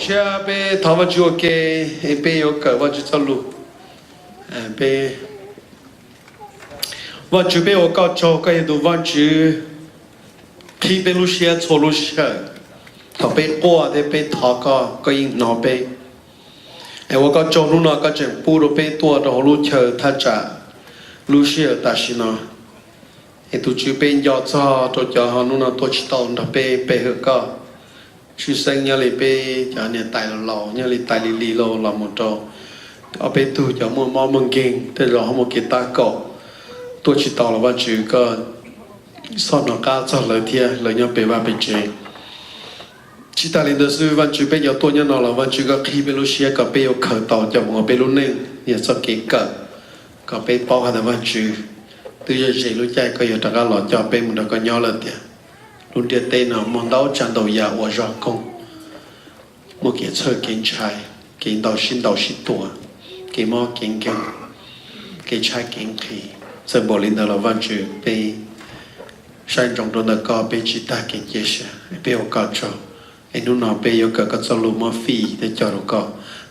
chia be thảo vật chúa kê be yo cỡ vật chúa lu be vật chúa be yo cao cho cái đồ vật chúa khi be lu chia cho lu chia thảo be qua de be thảo cái in nó be我高cho lu nó cái chuyện bu đồ be tua đồ lu chờ thà trả lu chia ta xin nó tu chúa be yo cho họ lu nó tôi chỉ tao nó be hở cao chú sinh nhà lấy bê cho nhà tài lò nhà lấy tài lì lò là một trò ở bê tu cho một món mừng kinh thế rồi họ một cái ta cọ tôi chỉ tao là văn chữ có sau nó cá cho lời thia lời nhau bê ba bê chế chỉ ta lên được sư văn chữ bê giờ tôi nhớ nó là văn chữ có khi bê lu xia có bê khởi tàu cho một bê lu nên nhà sau cái cỡ có bê bao hạt văn chữ từ giờ chỉ lu chạy có giờ ta cá lò cho bê một đó có nhau là thia luôn địa tên nào mong đau chẳng đầu già và rõ công một cái chơi kiến trai kiến đầu xin tuổi cái mò kiến kiến cái trai kiến khí giờ bỏ lên đó là văn chữ bị sai trong đó là có bị chỉ ta kiến chế sẽ bị ở cao cho anh lúc nào bị ở cả cái số lượng mà phi để cho nó có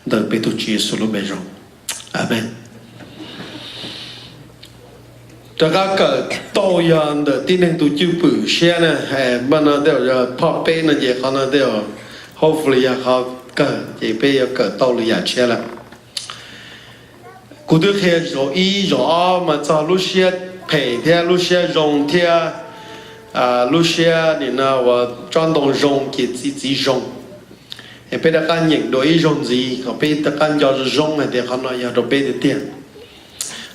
đợi bị tu trí số lượng bề rộng amen cho các tổ yến de tin rằng tu chịu bự xe này, bên nào đều là pop bên này gì họ nào đều hopefully họ cỡ chỉ bây giờ cỡ tổ lì xe là, cụ thể khi rồi ý rồi mà cho lúc xe pay theo lúc xe rong theo, lúc xe thì nào và chọn đồng rong cái gì rong, bây giờ các những đối rong gì, bây giờ các giờ rong này thì họ nói giờ rồi bây giờ tiền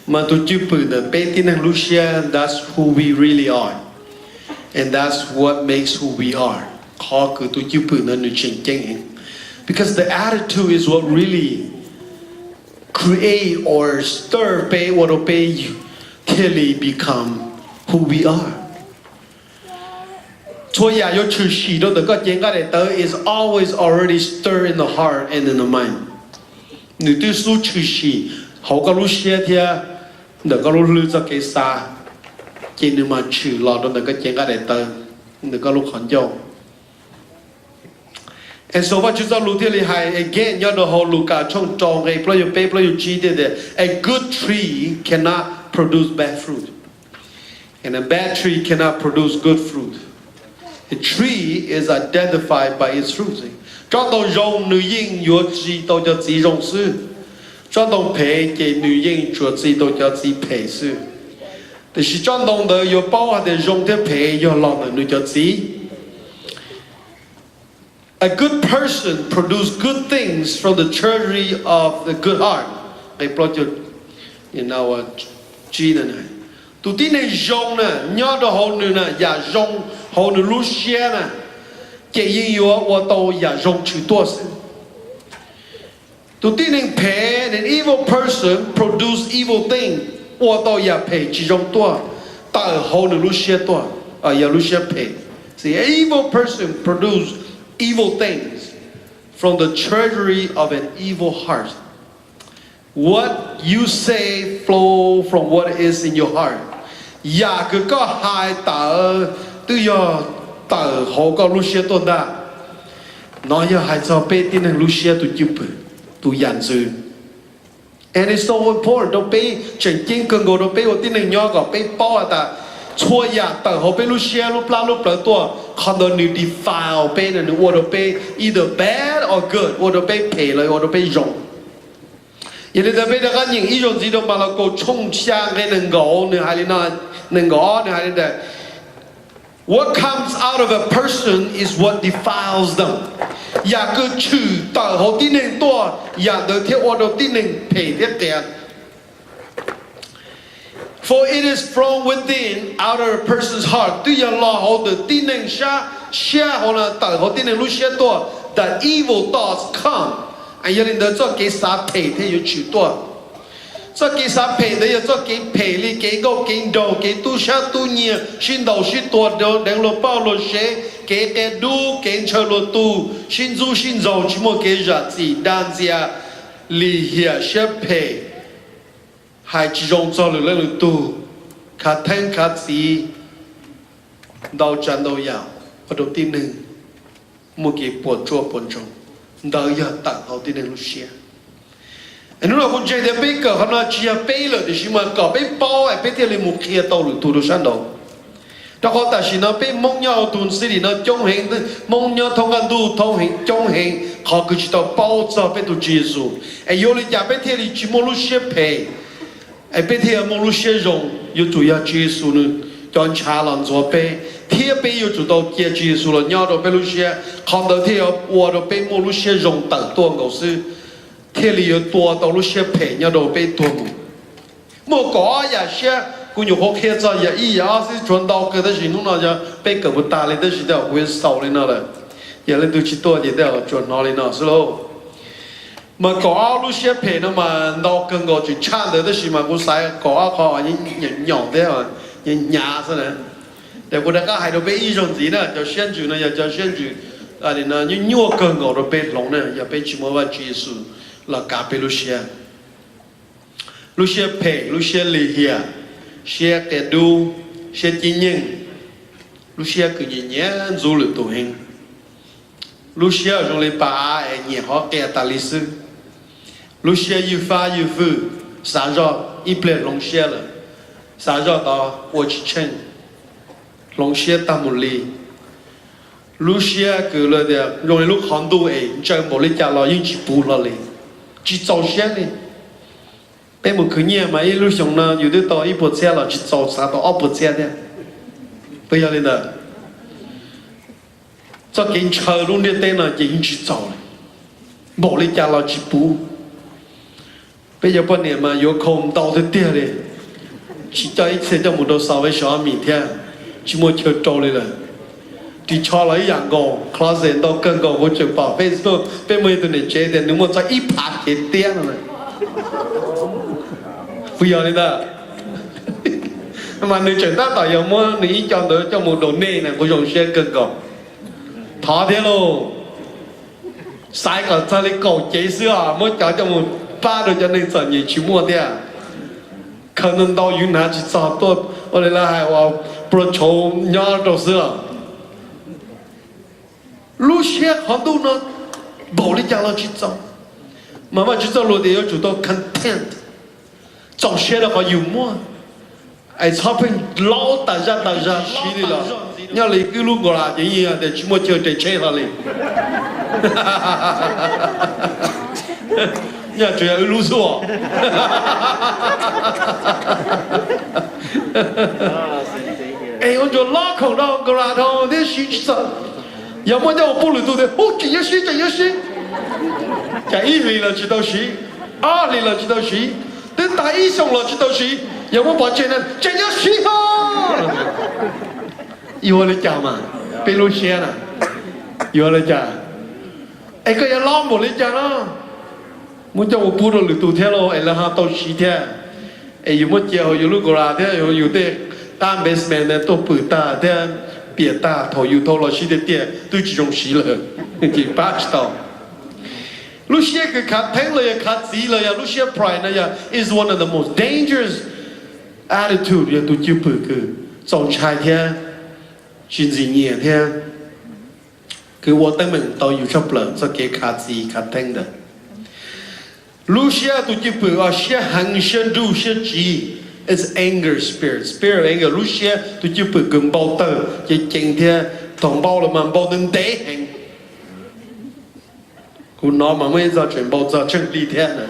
mà tu chịu bự de bé tin năng Lucia that's who we really are and that's what makes who we are khó cứ tu chịu bự nên nó chỉnh chỉnh because the attitude is what really create or stir bé what bé till become who we are cho ya yo chữ sĩ đó được cái chuyện cái này is always already stirred in the heart and in the mind nếu tu su chữ sĩ họ có Lucia thì đừng có lúc lưu cho cái xa chỉ nếu mà trừ lọt đó đừng có chuyện cái này tới đừng có lúc khẩn dâu and so what you do lưu thì hay again nhớ đồ hồ lưu cả trong tròn cái play your pay play your chi thế a good tree cannot produce bad fruit and a bad tree cannot produce good fruit a tree is identified by its fruit trong đầu rồng nữ yên yếu chi tôi cho chỉ rồng sư trong đồng phê cái nữ nhân chúa chỉ tôi cho chỉ phê sư, thì trong đồng đó có bao hạt để dùng thế phê có lòng để nuôi cho chỉ. A good person produce good things from the treasury of the good heart. Cái project, you know, chi này, tụi tin này dùng nè, nhớ đồ hồn nữa nè, giả dùng hồn nữa lúc xe nè, cái gì yếu, tôi tôi giả dùng chữ多少. To think pay an evil person produce evil thing. 我都要赔其中多，但后的路些多，要路些赔。See, an evil person produce evil things from the treasury of an evil heart. What you say flow from what is in your heart. Ya cứ có hai tờ tự do tờ họ có路些多的，nói giờ hai cho pe tin hàng路些tu chịu bự. And it's so important. Don't pay chân chính cần go. Don't pay ở tin này nhỏ có pay bao à chua ya tờ họ pay lu share lu pla lu pla tua. Còn đồ nữ defile pay là nữ order pay either bad or good. Order pay pay lại order pay rong. Vậy nên bây giờ các những ý rong gì đâu mà là cô冲sang cái nền gỗ nữa hay là nó nền gỗ nữa hay là what comes out of a person is what defiles them. Ya cứ trừ tờ họ tin nên to, ya được theo order tin nên pay tiếp tiền. For it is from within, out of a person's heart. Tuy ya lo họ được tin nên share họ là tờ họ tin nên lúc share to, that evil thoughts come. Anh em nên cho cái啥pay thế yêu trừ to. Cho cái啥pay thế cho cái pay li cái gốc cái đầu cái tu sa tu nhiều, xin đầu xin tuột đầu đang lo bao lo xe. Cái đu cái chơi lô tu xin du xin giàu chỉ một cái giá trị đan gia lì hiệp xếp pay hai chỉ dùng cho lực lượng tu khát thanh khát gì đau chán đau yào và đầu tiên một cái buồn chua buồn trông đời giờ tặng họ tin đến Lucia anh nói con trai để bây giờ họ nói chia bây rồi thì mà có bây bao ai bây thì lấy một kia tàu lụt tụt sang đầu đó họ ta chỉ nói bây mong nhau tuần sĩ thì nó trong hình mong nhau thôngกันtu thông hình trong hình họ cứ chỉ tàu bao giờ bây tụt Giêsu ai yêu lấy nhà bây thì lấy chỉ mong Lucia pay ai bây thì mong Lucia rong yêu chủ yếu Giêsu nữa cho cha làm cho bây thiên bây yêu chủ tàu kia Giêsu là nhau rồi bây Lucia không được thì ở rồi bây mong Lucia rong tận tuồng cầu sư thiên lýตัว到路些陪nhau都被多么，莫搞呀些，古有好看着呀，一呀是传到个的时候那就被个不打的，但是都会少的那了，也来都去多的都传那里那是喽。mà có lúc xe phê nó mà nó cần gọi chuyện chán được đó gì mà cũng sai có khó những nhỏ thế mà những nhà thế này để cô đã có hai đứa bé ý trong gì nữa cho xem chủ này cho xem chủ à thì nó những nhiều cần gọi đứa bé lòng này giờ bé chỉ mới vào Giêsu là cả bé lúc xe phê lúc xe lì hiền xe kẻ đu xe chính nhân lúc xe cứ nhẹ du lịch tu hành lúc xe trong lấy bà nhẹ họ kẻ ta lý sư lúc xe yêu pha yêu phụ sáng ra ít bề lòng xe là sáng ra đó我去称lòng xe ta một ly lúc xe cứ là để rồi lúc hoàn tu ấy chơi một ly trà là những chỉ bù là liền chỉ trâu xe này bây một cứ nhẹ mà lúc xong làอยู่ด้วยต่ออีbộ xe là chỉ trâu sáng đó ốp bộ xe đấy bây giờ lên đó cho kiến chờ luôn đi tên là chỉ chỉ trâu này một ly trà là chỉ bù bây giờ bọn này mà có không đau thế tiền đấy chỉ cho ít sẽ cho một đầu sáu với sáu miếng thế chỉ mua chơi trâu này là thì cho lấy dạng gò closet đâu cần gò vô trường bảo Facebook bên mấy tụi này chơi thì nếu mà cho ít phạt thì tiền rồi bây giờ này đó mà người chuyển ta tại giờ mua người ít chọn được cho một đồ nề này có dùng xe cần gò thọ thế luôn sai còn cho lấy cầu chế xưa mới cho một ba rồi cho nên sợ gì chỉ mua thế à可能到云南去找多我哋啦係話不如從nhà đầu xưa lúc xe họ đâu nó bảo đi nhà là chỉ找mà chỉ找rồi thì chủ động content 找xe là họ nhiều mua ai shopping lâu大家xí đi là nhà lấy cái lúc gọi là cái gì để chỉ mua chơi để chơi là liền nhà主要路错，哎，我就拉口到个拉头的洗澡，要么叫我不能做的，哦，这也洗，讲一里了知道洗，二里了知道洗，等打一上了知道洗，要么把钱呢，这要洗啊，有我来讲嘛，被路线了，有我来讲，哎，个要拉我来讲了。muốn cho một bữa rồi tụ theo lo, là ha tàu xí theo, yêu muốn chơi yêu lúc gọi theo yêu thế, tam basement này tàu bự ta theo, bịa ta thầu yêu thầu lo xí thế tiền, tôi chỉ dùng xí rồi, chỉ bắt tàu. Lúc xí cái khát thèmเลยkhát gìเลยlúc xí pride này is one of the most dangerous attitude ya tụi chịu bự cứ, trong trai theo, chuyện gì nhẹ theo, cứ vô tâm mình tàu yêu chấp lợn, cho cái khát gì khát thèm đó. Lucia tu chỉ bự ở xe hành xe du xe chỉ it's anger spirit anger Lucia tu chỉ bự gần bao tờ chỉ chỉnh theo thằng bao là màn bao đến té hành cô nói mà mới ra chuyện bao giờ chân đi theo này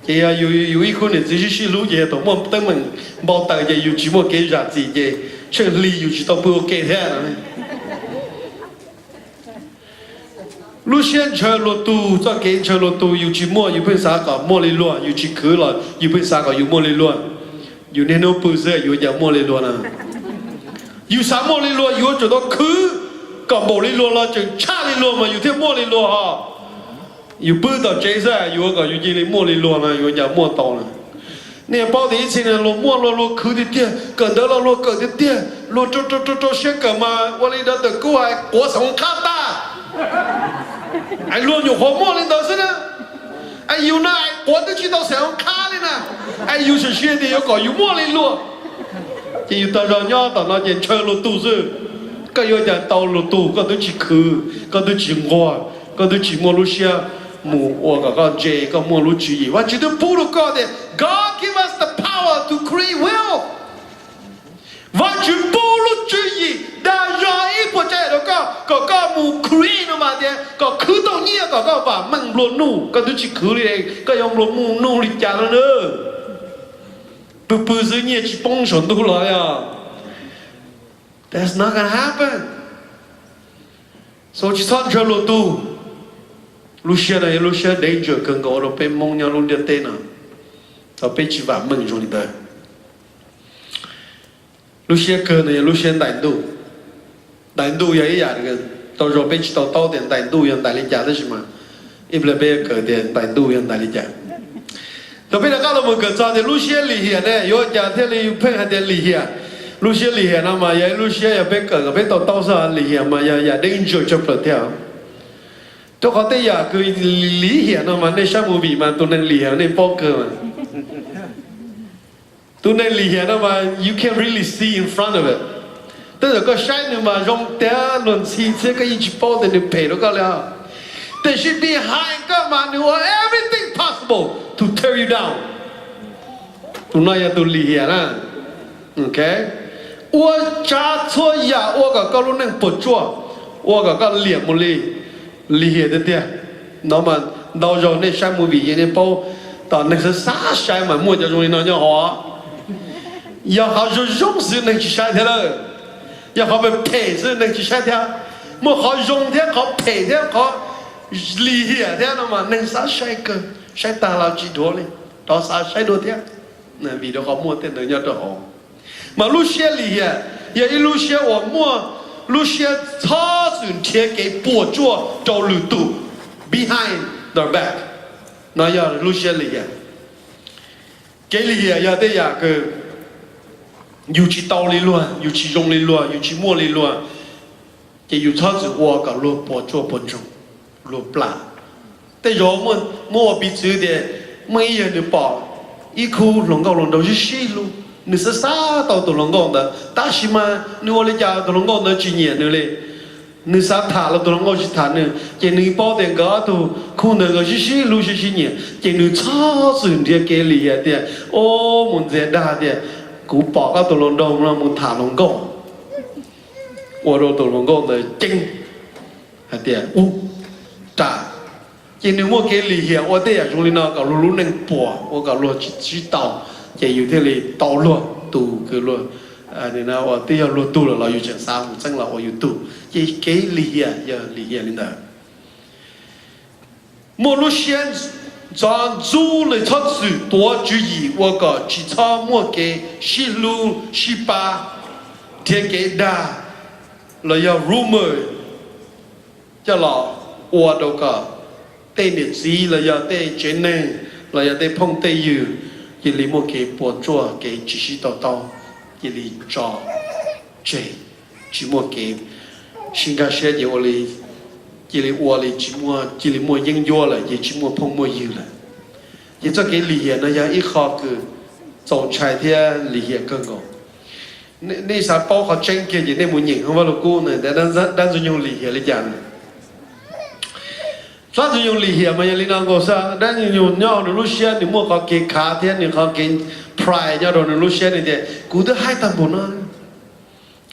thì yêu ít con này chỉ là lú gì tụi mình tụi mình bao tờ thì yêu chỉ một cái giá trị gì chân đi yêu chỉ tao bự cái theo này lúc先chơi lô tu cho cái chơi lô tu yêu chỉ mua yêu bên xã có mua lên luôn yêu chỉ cứ là yêu bên xã có yêu mua lên luôn yêu nên nó bự giờ yêu giờ mua lên luôn à yêu xã mua lên luôn yêu chỗ đó cứ có mua lên luôn là chừng cha lên luôn mà yêu thêm mua lên luôn ha yêu bự đó chơi giờ yêu có yêu gì lên mua lên luôn à yêu giờ mua tàu này nè bao thì xin là mua lô cứ đi tiền cần đó là lô cần đi tiền lô cho xe cần mà qua đây đó từ cô ai của sống khác ta ai luôn nhiều hồ mua lên đó xí nè ai yêu na ai quấn tới chỉ tao sẽ không khá lên nè ai yêu sự xuyên thì có yêu mua lên luôn chỉ yêu tao rồi nhau tao nói chuyện chơi luôn tu dư ก็ยอจะเตาลุตูก็ตัวจีคือก็ตัวจีงัวก็ตัวจีมัวลุเชียหมู่วัวก็เจก็มัวลุจีว่าจีตัวพูดก็เด God give us the power to create wealth ว่าจีพูดจีได้รออีพอใจแล้วก็หมู่ create นั่นมาเดียก็คือตรงนี้ก็ว่ามันรวนู่ก็ตัวจีคือเลยก็ยอมรวมู่นู่ลิจาแล้วเนอะ不是你去帮上都来呀 That's not gonna happen 所以上车路途路线呢路线 danger 跟个我被蒙娘路的对呢我被几万蒙中的路线可能路线难度也一样的到时候被到点难度样大力家的是吗一不被个点难度样大力家特别的搞到我们个早的路线里边呢，有家庭里配合的里边，路线里边那么也路线也被被到上里边嘛，也danger 就不掉。都好的呀，个里边那么那项目比嘛，都能里边那包个嘛，都能里边那么 you can really see in front of it。但是个山呢嘛，用点轮汽车个一起包的你赔了个了。但是 behind 个嘛，你话 everything possible to tear you down。tu那也都厉害了 ，OK？ 我查错呀，我个路能不做，我个脸不厉害的点，那么到时候那项目比人家包，到那是啥山嘛？莫叫容易那叫好，要好就用是能去山去了，要好被赔是能去山去，莫好用的好赔的好。厉害的那么能啥晒个晒大了几多嘞？到啥晒多天？那比的好莫的人家都好。嘛路线厉害，也一路线我莫路线超准贴给捕捉到路途 behind their back， 那要路线厉害，给厉害要得呀个，尤其道理乱，尤其用力乱，尤其莫力乱，也有超准我个路捕捉捕捉。路ปลาแต่ยอมมัวปีซื้อเดียไม่ยังนึกปออีคูหลงกองหลงเราชิลูนึกซาตัวหลงกองเด้อตาชิมานึกว่าเลยจ้าตัวหลงกองเด้อจีเนียนึกเลยนึกซาถาเราตัวหลงกองชิถานึกเจนึกปอเด็กก็ตัวคู่นึกก็ชิลูชิเนียเจนึกช้าสุดเดียเกลียเดียโอ้มุนเจด้าเดียกูปอก็ตัวหลงดองเรามุนถาหลงกองว่าเราตัวหลงกองเด้อจริงเดียอู้จ้า今年我给理解，我对呀，从里那个路能播，我个路知道，也有的哩道路都个路，你那我对呀路多了，老有讲啥五正了，我有多，也给理解要理解领导。莫路线咱做了测试多注意，我个其他莫给西路西巴，天给大，了要 rumor， 叫老。我都个对日子了要对真呢，了要对碰对有，一里莫给播做给只是到，一里找这，只莫给新加坡的我里，一里我里只莫应用了，也只莫碰莫有了，也这给理解那样一好个走菜天理解更高。那啥包括真给的那么人，我老姑呢，但是用理解来讲。咱是用理解嘛，用领导讲啥？但是用鸟的路线，你莫搞给卡天，你搞给 pride 鸟的路线那点，古的海淡不呢？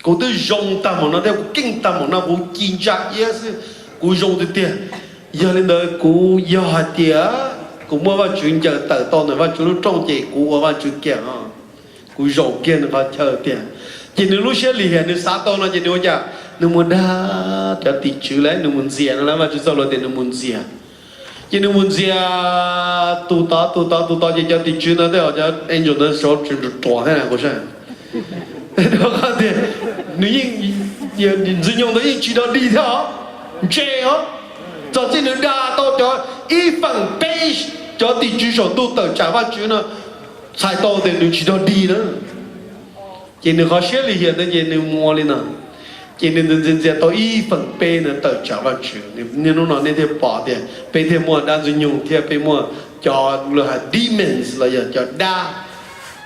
古的用淡不呢？但古更淡不呢？古经济也是古用的点，要领导古要点，古莫话专家得到呢，话就是中介古我话就讲啊，古用点的话挑点，今天路线厉害，你啥到呢？今天我讲。你们那叫地区嘞，你们ziar啦嘛，就走了的你们ziar。今你们ziar，都到就叫地区那的，好像按照那小就是多很好噻。那个的，你只用的一知道里头，这样，就只能拿到叫一份杯，叫地区上都到加法区呢，才到的你知道里呢。今你好些里现在今你摸里呢。今天真正到一份杯呢，到加完去，你弄到那天八点，白天莫但是用天白莫叫了还 demons 了呀，叫大，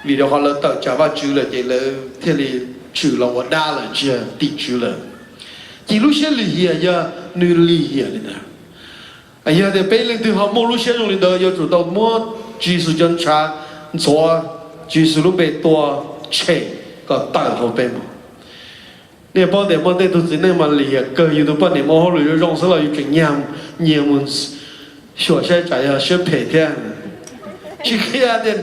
为了好了到加完去了，这了天里去了我大了这地区了， chỉ lúc xe lì hiền giờ nữ lì hiền này nè ai giờ để bây lên từ họ mua lúc xe trong lịch đời giờ chủ động mua chỉ sử dụng trà cho chỉ sử dụng bề tua chế có tặng họ bên mà nè bao để tôi chỉ nên mà lì cơ yêu tôi bao để mua họ lì rong số là yêu chuyện nhảm nhiều muốn sửa xe chạy à sửa bể thế chỉ khi à đến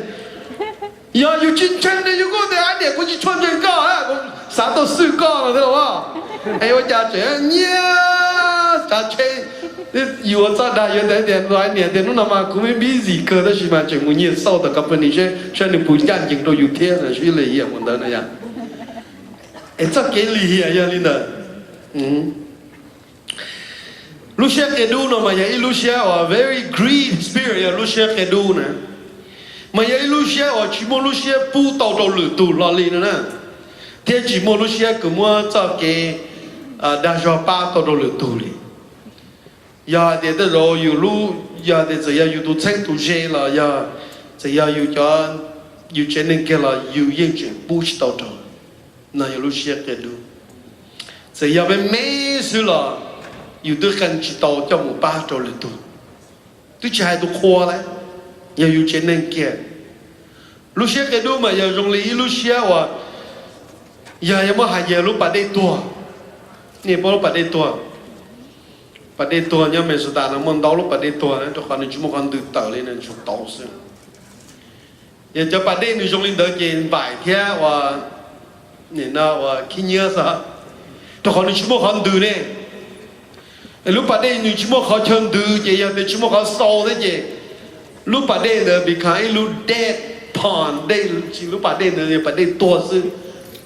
giờ yêu chiến tranh này yêu có để ai để có chỉ穿trên cao à啥都是高了知道吧哎我家姐呀家姐有我长大有点来年的那么可没比几个的是嘛就没年少的根本你说你不干净都有天了是累呀我的那样哎这给厉害呀你呢Lucia kedu no maya Lucia or very greed spirit ya Lucia kedu na maya Lucia or chimo Lucia pu tao tao lử tu lo li na thế chimo Lucia cứ mua cho cái đa số ba tao tao lử tu li ya để đó rồi yêu lu ya để giờ yêu tu tranh tu dễ là ya giờ yêu cho yêu trên nên cái là yêu yên chuyện pu tao tao na yêu Lucia kedu giờ ya bên mấy sự là yêu tôi cần chỉ tàu cho một ba trò luyện tu, tôi chỉ hai tôi khoa đấy, yêu trên nên kia, lúc xưa cái đôi mà yêu dùng lý lúc xưa và yêu mà hai yêu lúc bắt đây tua, nè bao lúc bắt đây tua nhá mình sẽ ta nó muốn đau lúc bắt đây tua đấy, cho con nên chúng một con từ tờ lên nên chúng đau xưa, yêu cho bắt đây nên dùng lên đỡ kiện vải thế và nè nào và khi nhớ sao, cho con nên chúng một con từ này lúc bắt đây như chúng họ chân từ vậy giờ chúng họ sau đấy vậy lúc bắt đây là bị cái lúc dead pond đây chỉ lúc bắt đây là bắt đây tua sư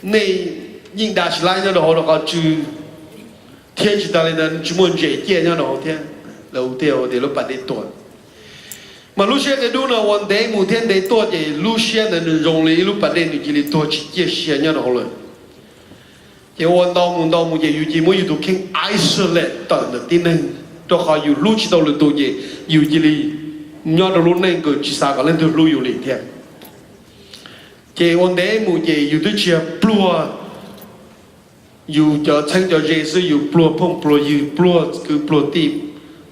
này nhưng đã lại cho nó họ chữ thiên chỉ ta là chúng muốn dễ dễ cho nó thiên đầu tiên thì lúc bắt đây tua mà lúc xưa cái đu là one day một thiên day tua vậy lúc xưa là dùng lý lúc bắt đây chỉ là tua chỉ dễ dễ cho nó rồi thìวันดองmột giờอยู่chỉ mớiอยู่tụ kinh isolate tận được tin nên cho họอยู่lúc chỉ đâu là tụ gìอยู่chỉ li nhớ đâu lúc này cứ chỉ sao có lên được lúcอยู่liền thế thìวันđấy một giờอยู่tụ chia pluaอยู่cho thanh cho Giêsuอยู่plua phong pluaอยู่plua cứ plua tip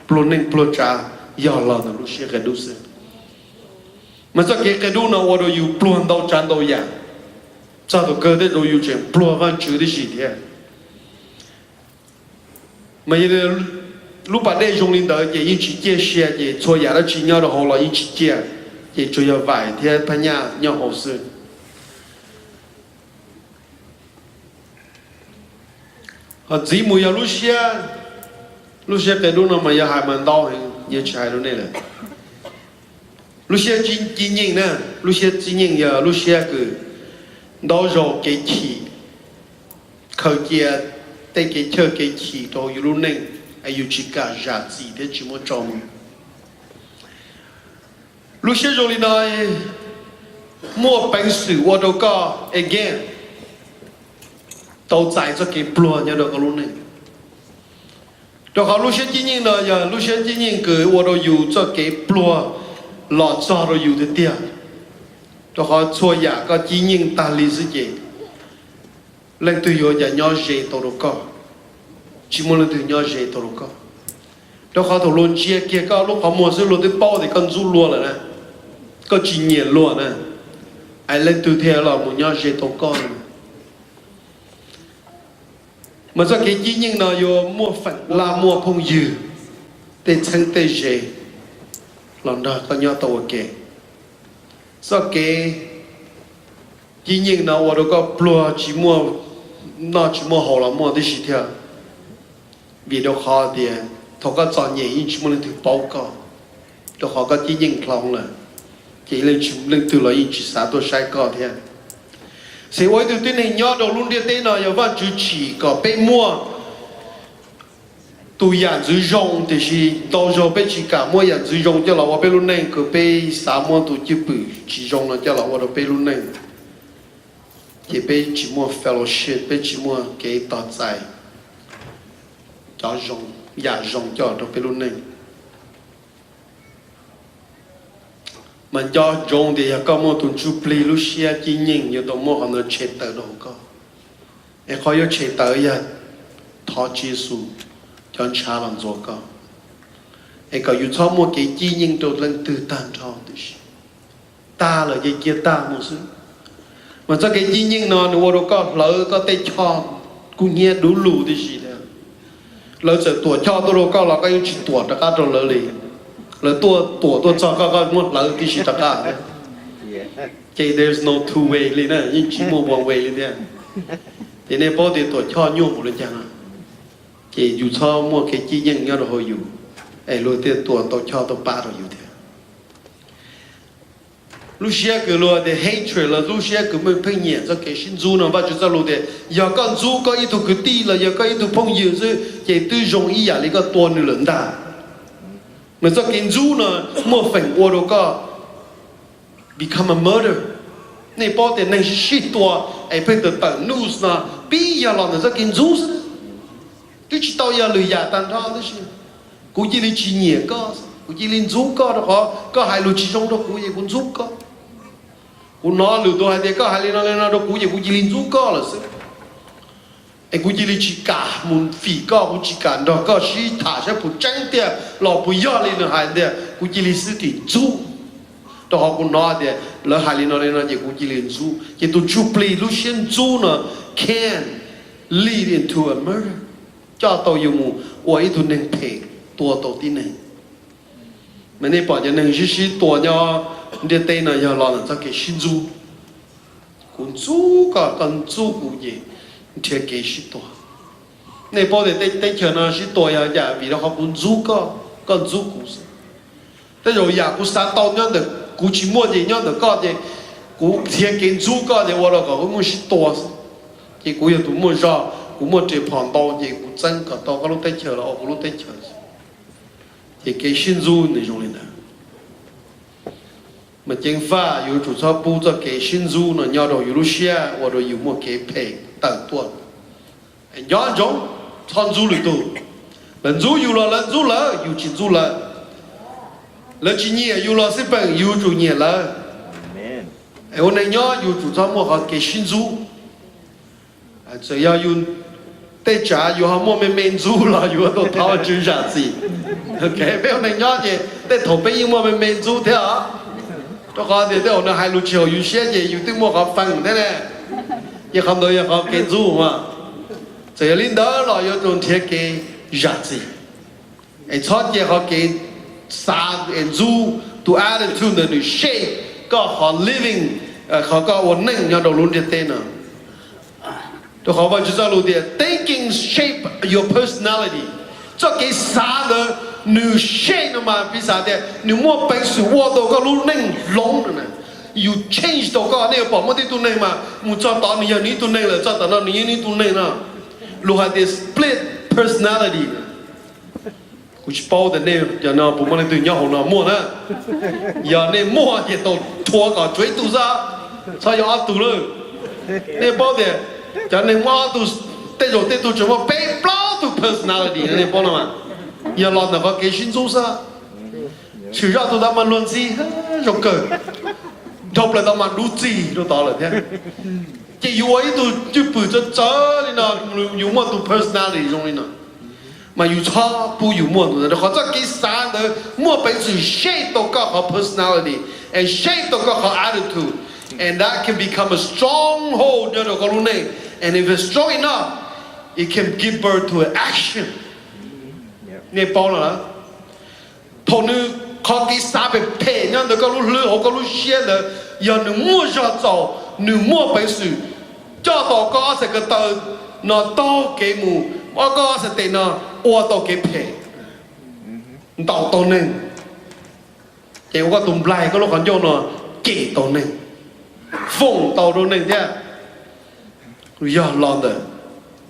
plua nên plua trà giờ là nó lúc xưa cái đu xưa mà sao cái đu nó vào đóอยู่plua đâu tràn đâu vậy cho tụi cơ đấy rồi yêu chuyện plua văn chữ đấy gì thế mà như lúc bạn đây dùng linh đời chỉ chỉ chia sẻ chỉ cho nhà đó chỉ nhau đó họ là chỉ chia chỉ cho nhau vài thế phải nhà nhau hồ sơ họ chỉ mua nhà lúc xưa cái đúng là mà nhà hai mình đau thì nhà trái đó này là lúc xưa chỉ nhìn nè lúc xưa chỉ nhìn giờ lúc xưa cứ đó rồi cái chỉ khởi kia tay cái chơi cái chỉ đó yêu luôn nên ai yêu chỉ cả giá trị để chỉ muốn trồng lúc xưa rồi nói mua bánh sủi qua đâu có again tàu chạy cho cái plua nhà đó có luôn nên đó họ lúc xưa chỉ nhìn là giờ lúc xưa chỉ nhìn cứ qua đâu yêu cho cái plua lọt cho rồi yêu được tiền cho họ cho nhà có chỉ nhìn ta lý sự gì lên từ giờ nhà nhau dễ tổ được co chỉ muốn lên từ nhau dễ tổ được co cho họ tổ luôn chia kia có lúc họ mua sữa luôn tới bao thì con rú luôn rồi nè có chỉ nhiệt luôn nè ai lên từ theo là một nhau dễ tổ co mà sao cái chỉ nhìn nào vô mua phật là mua phong dư để chân tê dễ lần đó có nhau tổ kề sau cái chỉ nhìn nào ở đó có plua chỉ mua nó chỉ mua hậu là mua để gì theo vì đó khó thì thằng có chọn nhảy chỉ mua lên từ bao cao đó họ có chỉ nhìn lòng là chỉ lên từ là chỉ xả tôi sai cao thế sẽ quay từ tuyến này nhớ đầu luôn đi tới nào giờ vẫn chỉ có bé mua tụi nhà dưới rong thì chỉ đâu rồi bé chỉ cả mua nhà dưới rong cho là họ bé luôn này cứ bé xả mua tụi chỉ bự chỉ rong là cho là họ bé luôn này chỉ bé chỉ mua fellowship bé chỉ mua cái tọt dài cho rong nhà rong cho nó bé luôn này mà cho rong thì có mua tụi chú plei lúc xưa chỉ nhìn nhiều tụi mua họ nó chết tới đâu có em khó yêu chết tới giờ thọ Giêsu cho cha làm gió cả ai có yêu cho một cái chi nhưng tôi lần từ tan trao đấy ta là cái kia ta một sự mà cho cái chi nhưng nó nếu đâu có lỡ có tay cho cũng nghe đủ lù đi gì đấy lỡ sẽ tuổi cho tôi đâu có là cái chỉ tuổi đã cả rồi lỡ liền lỡ tôi cho có một lỡ cái gì đã cả đấy cái there's no two way liền nè nhưng chỉ một one way liền thế nên bao giờ tuổi cho nhung một lần chẳng cái dù cho một cái chi nhưng nhau rồi hồi dù ai lối tiền tuổi tôi cho tôi ba rồi dù thế Lucia cứ lo để hatred là Lucia cứ mới phê nhẹ cho cái sinh du nó và chúng ta lo để giờ con du có ý đồ cứ ti là giờ có ý đồ phong nhiều chứ chỉ tư dùng ý à lấy cái tuần nữa lớn ta mà cho cái du nó một phần qua đâu có become a murder này bao tiền này shit tua ai phải từ tận news na bây giờ là nó cho cái du cứ chỉ tao giờ lười giả tan ra đó chứ cũng chỉ là chỉ nhẹ có cũng chỉ là du có có hai lối chỉ trong đó cũng chỉ cũng du có cũng nó lừa tôi hay thế có hai lối nó lên nó cũng chỉ là du có là sao anh cũng chỉ là chỉ cả một phỉ có cũng chỉ cả đó có chỉ thả sẽ phụ trắng tiền lò phụ gió lên nó hai tiền cũng chỉ là sự thì du đó họ cũng nói thế lỡ hai lối nó lên nó chỉ cũng chỉ là du chỉ tôi chụp play lúc xem du nó can lead into a murder cho tôi dùng một quay tôi nên phải tua tổ tin này mà nên bỏ cho nên chỉ tua nhau để tên là giờ lo là cho cái sinh du cũng du cả còn du cũng gì thì cái sĩ tua nên bỏ để tên chờ nó sĩ tua giờ vì nó họ cũng du còn du cũng thế rồi giờ cũng sáng tao nhau được cũng chỉ mua gì nhau được có gì cũng thiết cái du có gì vào đó cũng muốn sĩ tua thì cũng giờ tụi mua ra cũng một chế phản đau gì cũng chân cả đau cái lúc tới chờ là ở lúc tới chờ thì cái sinh du này dùng lên đó mà chính pháp有主操布着给新主呢，要到有路线，我都有么给配等多，要种参主里头，人主有了，人主了，有钱主了，人今年有了是本有主年了，哎，我那要有主操么好给新主，啊，只要有。แต่จ่าอยู่ห้องมันไม่จูละอยู่ตัวท้าวจืดจัดสิโอเคเพื่อนในยอดเนี่ยแต่ถมไปยิ่งมันไม่จูเท่าตัวเขาเดี๋ยวเราให้ลูกเชียวอยู่เชี่ยอยู่ตึ้งมันเขาฟังได้แน่ยังคำโดยยังเขาเกจูมาแต่ลินเดอร์เราอยู่ตรงเทียเกจัดสิไอ้ชอบยังเขาเกสาไอ้จูตัว attitude เนี่ย shape ก็เขา living เขาก็วันหนึ่งยังเราลุ้นจะเต้นตัวเขาว่าจะจะรู้เดีย thinking shape your personality จะเกี่ยสาเดอหนู shape มาพิสาเดียหนูมั่วไปสู่วัวตัวก็รู้นิ่งลงนะ you change ตัวก็เนี่ยบอกว่าที่ตัวนี้มามุจตอนนี้อย่างนี้ตัวนี้เลยจตอนนี้นี่ตัวนี้นะรู้ว่าเดีย split personality กูจะบอกแต่เนี่ยอย่างนั้นผมมันตัวย่อของเรามั่วนะอย่างนี้มั่วจะตัวทัวร์ก็ช่วยตัวซะใช่ยอดตัวเลยเนี่ยบอกเดียcho nên mà tu tết tu chúng mà bé bao tu personality nên bao nhiêu mà giờ lo nó có cái sinh số sao chỉ ra tu đã mà luôn gì rồi cờ đọc lại tao mà đủ gì rồi tao là thế chỉ yêu ấy tu chỉ bự cho nên là yêu mà tu personality trong này nè mà yêu cho不yêu mà tu nó có cái sáng đó mà phải sự shape to có họ personality and shape to có họ attitude and that can become a stronghold cho nó có luôn này. And if it's strong enough, it can give birth to an action. Nghe bao là thằng nữ có cái sao bị phê nhá, nó có lúc lừa, họ có lúc xé là, giờ nữ mua ra giàu, nữ mua bánh sủi, cho tao có sẽ cái tờ nó to cái mù, mà có sẽ tên nó ô tao cái phê, tao nên, chỉ có tụm lại có lúc còn vô nó kể tao nên, phong tao đâu nên thế. Giờ lo đó,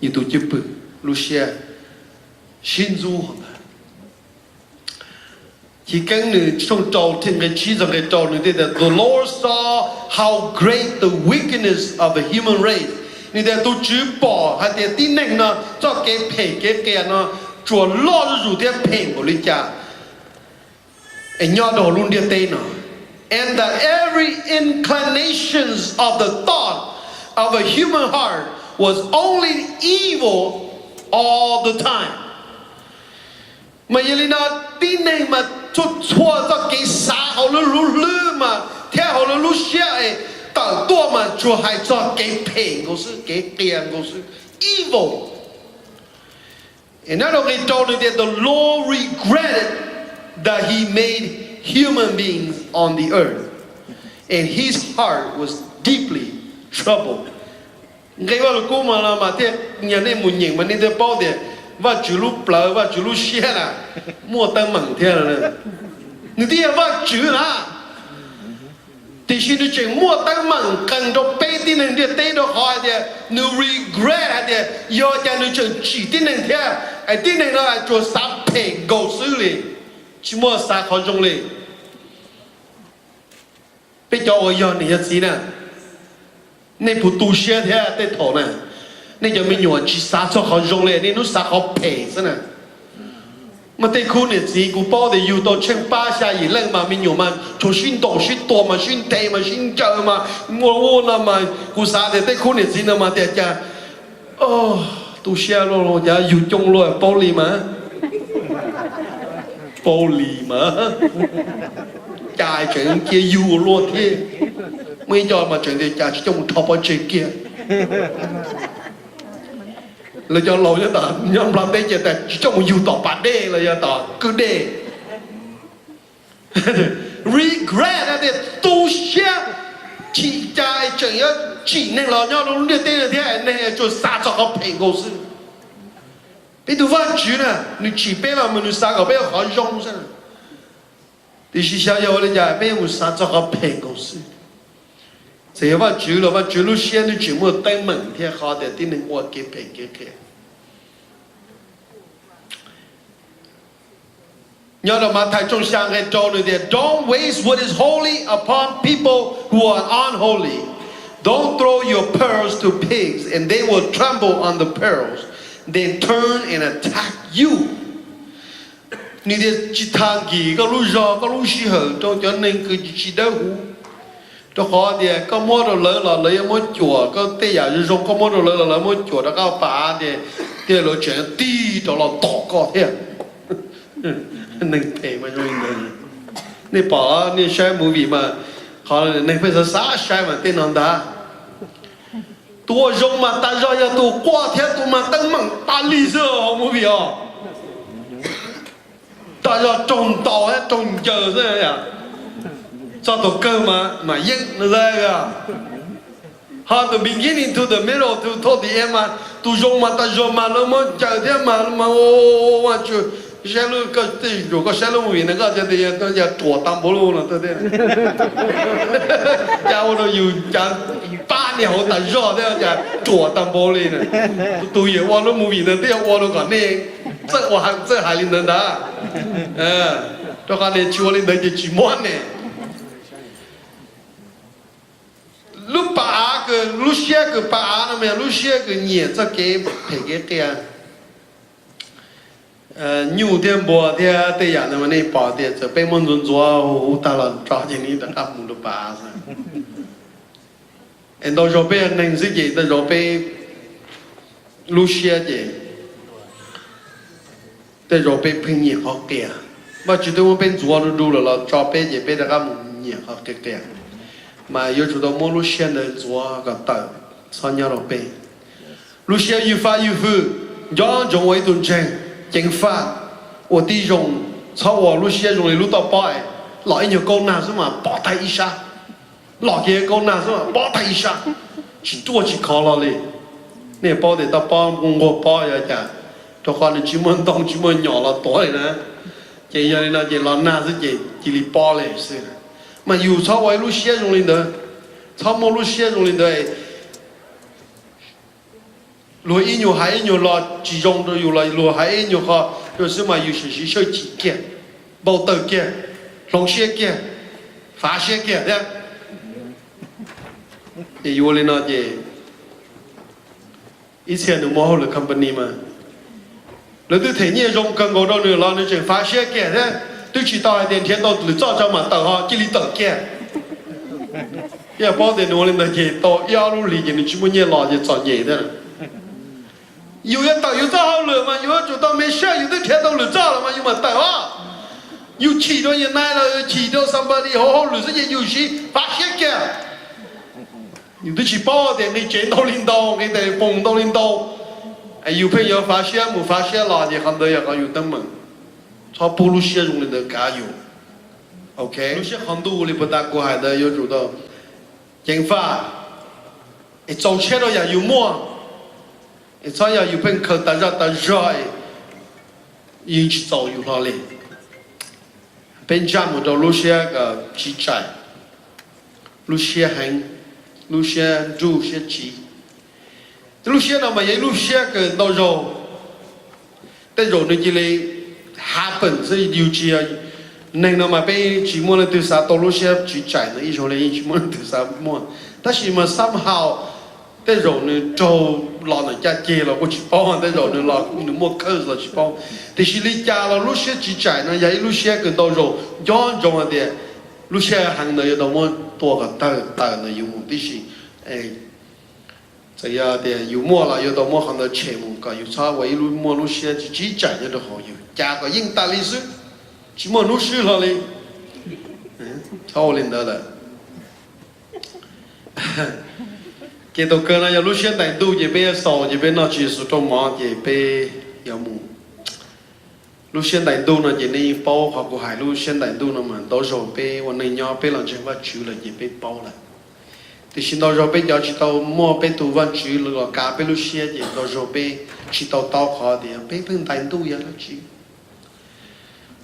như tôi chụp Lucia, xin du hồn đó. Chỉ cần người trong trâu thiên cái chi rằng cái trâu này thì the Lord saw how great the wickedness of the human race. Nên là tôi chụp bỏ hay là tin này nó cho cái nó chúa lo rủ theo phèn của linh cha. Anh nhớ đồ luôn đi tên nó. And that every inclinations of the thought of a human heart was only evil all the time. Mà vậy là nó tin này mà chút chua cho cái xã họ nó lú lư mà theo họ nó lú xe ấy tao tua mà chua hay cho cái pain của sự cái tiền của sự evil. And not only told it that the Lord regretted that He made human beings on the earth, and His heart was deeply troubled. Cái vào cô mà thế nhà này muốn nhìn mà nên thế bao thế và chữ lúc bờ và chữ lúc xe là mua tăng mảng thế là người ta và chữ là thì xin được chuyện mua tăng mảng cần cho bé tin nên thế tên đó hỏi thế nu regret thế do cho nu chuyện chỉ tin nên thế ai tin nên là cho sắp phải cầu xử lý chỉ mua sắp khó dùng lý bây giờ ở giờ này gì nè nên phụ tu xe thế để thổ nè nên giờ mình nhồi chỉ sát cho họ dùng lên nên nó sát họ phê thế nè mà tại khu này gì cũng bao để yêu到千八下以内嘛mình nhồi mà cho xin tổ xin tổ mà xin thề mà xin chờ mà mua là mà cũng sát để tại khu này gì mà để cha tu xe rồi giờ yêu chung rồi bao lì mà chạy chuyện kia yêu luôn thế mấy giờ mà chuyện thì chạy trong thọ bao chuyện kia là cho lâu cho ta nhóm làm đây chỉ ta trong yêu tỏ bản đề là cho ta cứ đề regret là để tu xe chỉ chạy chuyện chỉ nên là nhau luôn đi tên là thế này cho xa cho họ phải cố sự bây giờ văn chữ nè你chỉ biết mà mình xa có biết họ dùng sao thì chỉ想要的家别有啥做好配公司，这话住了，我住了现在全部等门天好的，等能我给配给给。nhớ là mà thầy trong sáng ngày trâu này để don't waste what is holy upon people who are unholy. Don't throw your pearls to pigs, and they will trample on the pearls, then turn and attack you. Ni dia chỉ thang gì có lúa giò có lúa xì hở cho nên cứ chỉ đau hú cho họ thì có mua đồ lớn là lấy mua chùa có tây giả như giống có mua đồ lớn là lấy mua chùa đó có bà thì lối chuyện đi đó là tỏ có thế nên thế mà rồi nên bỏ nên xem movie mà họ nên phải sát xem mà tên nó đã tua giống mà ta rồi ya tua qua thế tua mà tăng măng ta lý do movie à ta cho trồng tàu ấy trồng chờ thế à cho tổ cơ mà yên nó ra à how the beginning to the middle to the end mà tu dùng mà ta dùng mà nó mới chờ thế mà mà chưa xe luôn cái thì rồi có xe luôn vì nó có thì nó giờ chùa tam bố luôn là tôi thế cháu nóอยู่cháu 8年后ta rõ thế giờ chùa tam bố lên này tôi giờ qua nó mua vì nó thế qua nó còn này这海里能的，这还得去我里能就去摸呢。lúc bà cái lúc xe cái bà nó mà lúc xe cái nhẹ cho cái phải cái nhiều tiền bỏ thì thế giờ nó mà này bỏ thìจะไปมันจนตัวตลอดจ่ออย่างนี้แต่ครับมึงดูป่าซะเอ็นตัวจะไปหนึ่งสิแต่จะไปลูเชียเจแต่จะไปพึ่งเหยียบเขาเกี่ยว่าจุดที่มันเป็นตัวดูแล้วเราจะไปเหยียบไปแต่ครับมึงเหยียบเขาเกี่ยmà yêu chủ động mua lúc xe này chúa gặp tờ sao nhau đâu bên lúc xe yêu pha yêu phu do dùng ấy tuần tranh chính pha ở đi dùng sau ở lúc xe dùng lúc tao bỏ loại nhiều câu nào mà bỏ tay ít sa loại kia câu nào mà bỏ tay ít sa chỉ tua chỉ khó lo đi nè bỏ để tao bỏ ngô bỏ vậy chả cho con là chỉ muốn đông chỉ muốn nhỏ là tối nè chỉ giờ này chỉ lo nào chỉ đi bỏ lại xí mà yêu sau ấy lúc xe dùng lên đó sau một lúc xe dùng lên đấy lúa ít nhiều hay nhiều lọ chỉ dùng rồi yêu lại lúa hay nhiều họ rồi xem mà yêu chỉ chơi chỉ kia bao tử kia lồng xe kia phá xe kia đấy thì yêu lên nó gì ít tiền được mua được company mà rồi tôi thấy nhiều dùng cần có đâu nữa là nó chỉ phá xe kia đấy tôi chỉ tao điện thiên tao tự cho cho mà tao họ chỉ đi tao kia, giờ bao tiền nó lên là gì tao yêu luôn liền chỉ muốn nhẹ lò gì chọn nhẹ thôi, 有要到有照好了吗？有要做到没事，有的天都了照了吗？有嘛到啊？有起到人来了，起到上班的好好了，这些有些发现的。有的去报的，你见到领导，你得碰到领导。哎，有朋友发现没发现了，你看到也还有等门，他不如写容的加油。OK， 有些很多的不但过海的有做到，警法，一早起到也有么？一早也有朋友大家大热，一起走有哪里？本家么到路线个记载，路线很，路线住些记。路线那么也路线个到肉，但肉那几类happen是有几啊？那那么被寂寞的对啥到路线记载呢？一说来寂寞的对啥么？但是嘛 somehow 但肉呢就老人家接了，我去包，但肉呢老你莫扣了去包。但是你家了路线记载呢，也路线跟到肉严重了点，路线行呢有多么多个大呢有目的是哎。这样的有么了，有到么行的钱目个，有差为路么路些就几讲的都好有，加个应大历史，起码路史了嘞，超领导了。给到个那要路线带路这边少，这边那技术中忙这边要么，路线带路呢，这里包括过海路线带路呢嘛，到时候被我那鸟被人家把去了，也被包了。thì xin到时候被要去到莫被读完书了，加被路写的，到时候被去到刀考的，被碰单独也了去，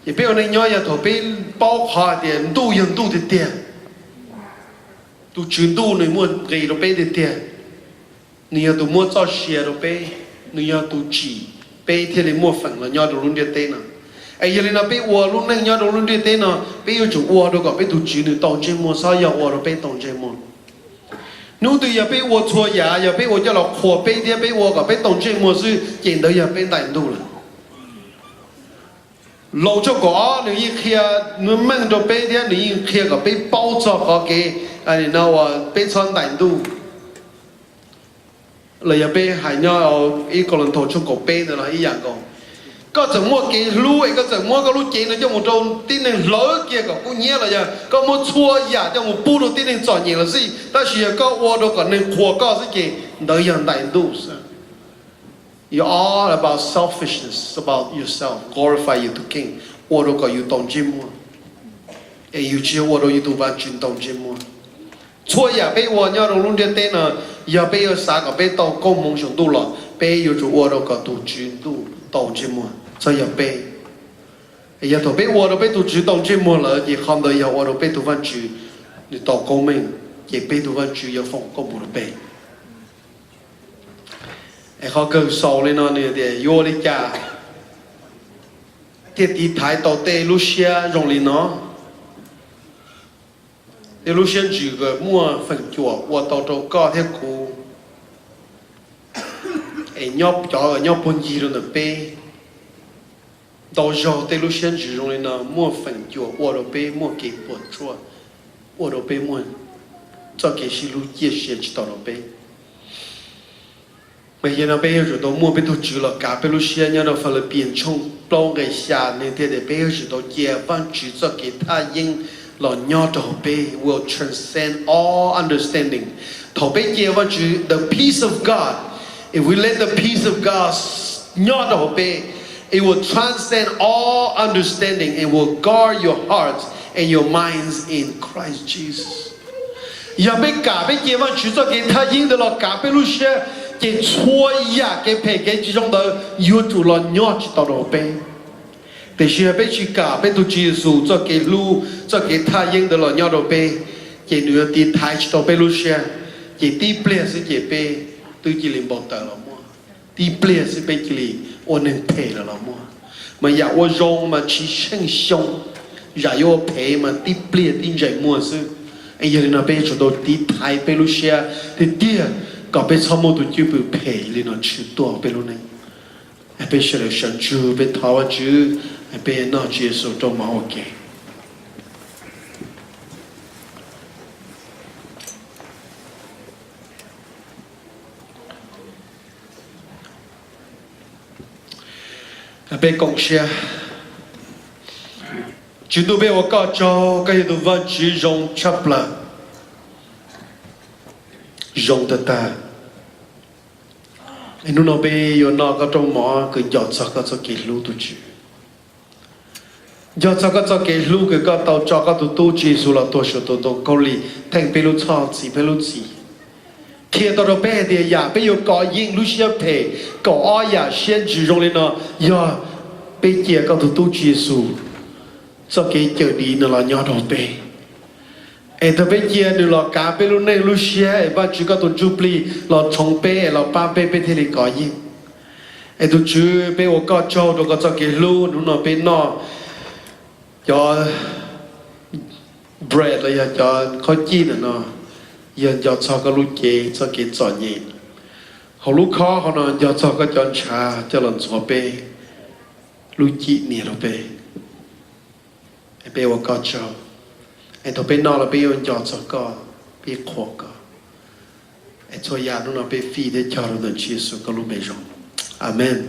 也被我那鸟也头被包考的，都印度的点，都全都你莫给了被的点，你要都莫早写了被，你要都记，被天里莫分了，鸟都轮着点呢。哎，原来那被我轮那鸟都轮着点呢，被有就我都个被都记你当节目啥要我都被当节目。nếu từ giờ bây giờ chùa nhà giờ bây giờ cho là khổ bây giờ bây giờ cả bây tổng chuyện một sự chuyện đó giờ bây đại đủ là lâu cho có nếu như kia nếu mang đồ bây giờ nếu như kia cả bây bao cho có cái anh nào bây chọn đại đủ là giờ bây hải nhau ý còn lần thổ cho cổ bây nữa là ý dạng còn có chẳng mua cái lúa có chẳng mua cái lúa chế nó cho một trâu tin nên lỡ kia có cũng nhớ là giờ có một chua giả cho một bù đồ tin nên chọn nhiều là gì ta chỉ có ô đồ còn nên khua có cái gì đó hiện đại đủ you all about selfishness about yourself glorify you to king ô đồ có you tổng chim mua and you chỉ ô đồ you tu van chuyên tổng chim mua chua giả bây ô nhau đồ luôn trên tên là giờ bây giờ sáng có bây tàu công mong sống tu là bây giờ chủ ô đồ có tu chuyên tu tổng chim mua cho giờ bây giờ tôi biết我都被读主动节目了，也看到有我都被读完主，你到公民也被读完主要放公布了背。哎，好个少了呢，你的有的家，这地台到底路线容易呢？这路线几个莫分脚，我到这高铁库，哎，要本地人的背。到时候对路线之中的呢，莫分脚，我都被莫给不错，我都被莫，这给是路也写知道了被，每天那被有都莫被都知了，嘎被路线要到分了变冲，包给下那天的被有都也帮知这给他因老鸟都被 will transcend all understanding， 头被也帮知 the peace of God，if we let the peace of God 鸟都被。It will transcend all understanding and will guard your hearts and your minds in Christ Jesus. 要被改被解放，去做给他赢得了改被路线，给错呀，给赔给其中的有主了鸟知道了呗。但是要被去改被都结束，做给路，做给他赢得了鸟了呗，给女儿的台知道被路线，给地不是给被对吉林报道了么？地不是被吉林。我能赔了了么？嘛呀，我容嘛去生凶，然后赔嘛地不列定人么事？哎呀，那被做到地台被路些，地地搞被草木都就被赔了那吃多被路呢？哎，被写了上主被台湾主，哎被那接受都嘛 OK。被贡献。只都被我搞着，个都忘记容吃了，容得大。anh nó bị yo nó có trong mỏ cái giọt sao có cho cái lú tu chữ giọt sao có cho cái lú cái có tàu cho có tu chữ số là tu số tu câu lì thành bị lú gì khi tao đó bé thì ya bé yo có yên lú xia thể có ai ya xuyên chữ trong lên nó ya bé kia có tu chữ số cho cái chữ đi nó là nhỏ đầu bé em thằng bé kia được là cá bé luôn này luôn xé và chỉ có tụi chụp li là trồng bé là ba bé bé thì có gì em tụi chú bé ở có cho rồi có cho cái luôn nó bé nó cho bread là cho khó chi nữa nó giờ cho cái lúc chế cho cái trò nhẹ họ lúc khó họ nó giờ cho cái chén trà cho lần cho bé lúc chi nè rồi bé ở có cho anh thằng bên nó là bây giờ cho có bị khó có anh cho nhà nó là bị phi để cho nó được chia sẻ có lúc bây giờ amen